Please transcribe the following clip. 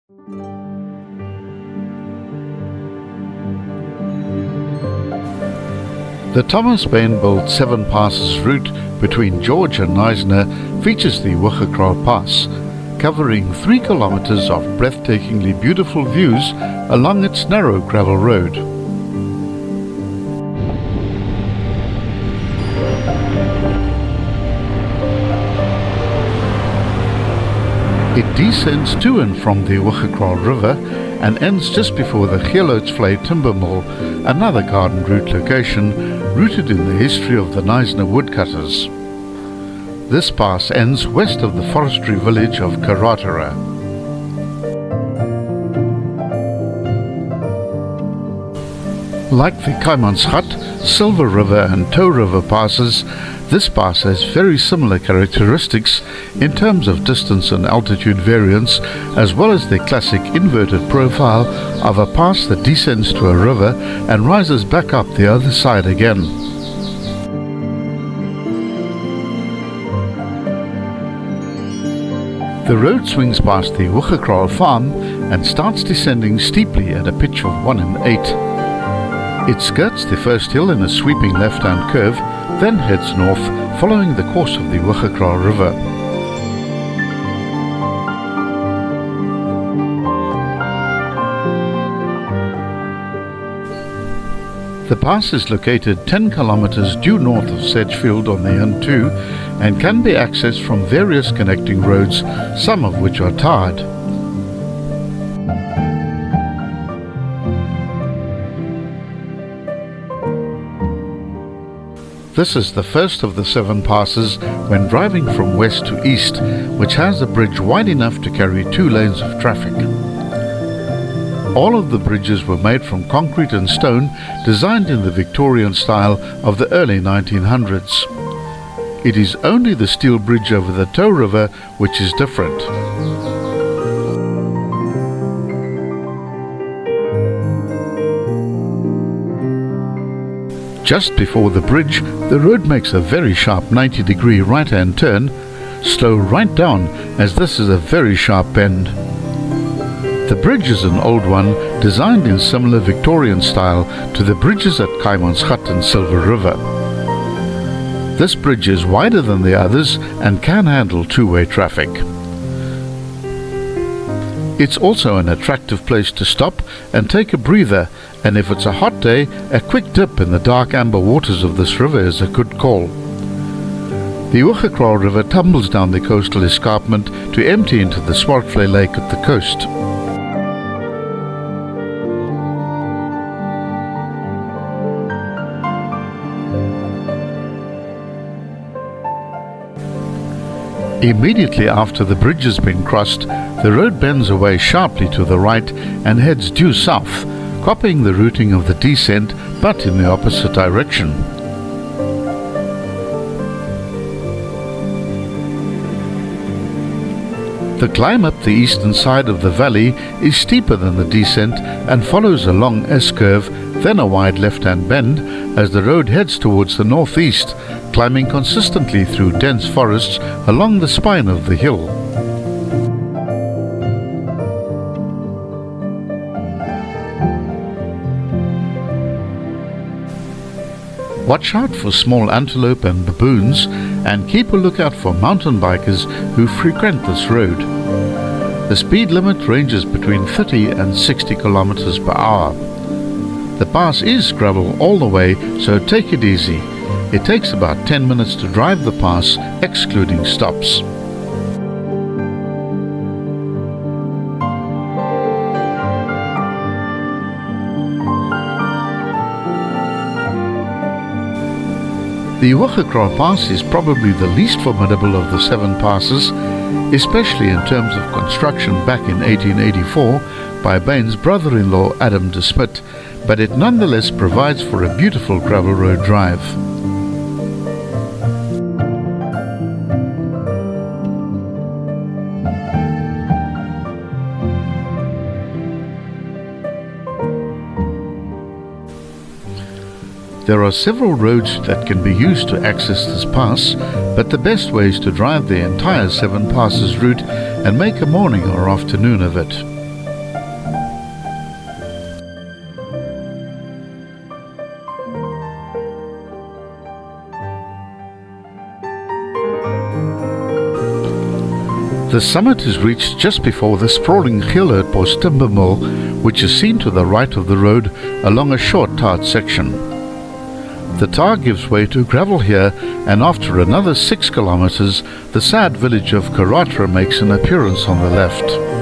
The Thomas Bain-built Seven Passes route between George and Knysna features the Hoogekraal Pass, covering 3 kilometers of breathtakingly beautiful views along its narrow gravel road. It descends to and from the Hoogekraal River and ends just before the Geeloodsvlei Timber Mill, another garden route location rooted in the history of the Knysna woodcutters. This pass ends west of the forestry village of Karatara. Like the Kaimansgat, Silver River and Tow River passes, this pass has very similar characteristics in terms of distance and altitude variance, as well as the classic inverted profile of a pass that descends to a river and rises back up the other side again. The road swings past the Hoogekraal farm and starts descending steeply at a pitch of 1 in 8. It skirts the first hill in a sweeping left-hand curve, then heads north, following the course of the Hoogekraal River. The pass is located 10 kilometers due north of Sedgefield on the N2 and can be accessed from various connecting roads, some of which are tarred. This is the first of the 7 passes when driving from west to east, which has a bridge wide enough to carry 2 lanes of traffic. All of the bridges were made from concrete and stone, designed in the Victorian style of the early 1900s. It is only the steel bridge over the Tow River which is different. Just before the bridge, the road makes a very sharp 90-degree right-hand turn. Slow right down, as this is a very sharp bend. The bridge is an old one, designed in similar Victorian style to the bridges at Kaimansgat and Silver River. This bridge is wider than the others and can handle 2-way traffic. It's also an attractive place to stop and take a breather, and if it's a hot day, a quick dip in the dark amber waters of this river is a good call. The Hoogekraal River tumbles down the coastal escarpment to empty into the Swartvlei Lake at the coast. Immediately after the bridge has been crossed, the road bends away sharply to the right and heads due south, copying the routing of the descent but in the opposite direction. The climb up the eastern side of the valley is steeper than the descent and follows a long S-curve, then a wide left-hand bend as the road heads towards the northeast, climbing consistently through dense forests along the spine of the hill. Watch out for small antelope and baboons, and keep a lookout for mountain bikers who frequent this road. The speed limit ranges between 30 and 60 kilometers per hour. The pass is gravel all the way, so take it easy. It takes about 10 minutes to drive the pass, excluding stops. The Hoogekraal Pass is probably the least formidable of the 7 passes, especially in terms of construction back in 1884 by Bain's brother-in-law Adam de Smet, but it nonetheless provides for a beautiful gravel road drive. There are several roads that can be used to access this pass, but the best way is to drive the entire 7 passes route and make a morning or afternoon of it. The summit is reached just before the sprawling Hoogekraal timber mill, which is seen to the right of the road along a short tarred section. The tar gives way to gravel here, and after another 6 kilometers, the sad village of Karatra makes an appearance on the left.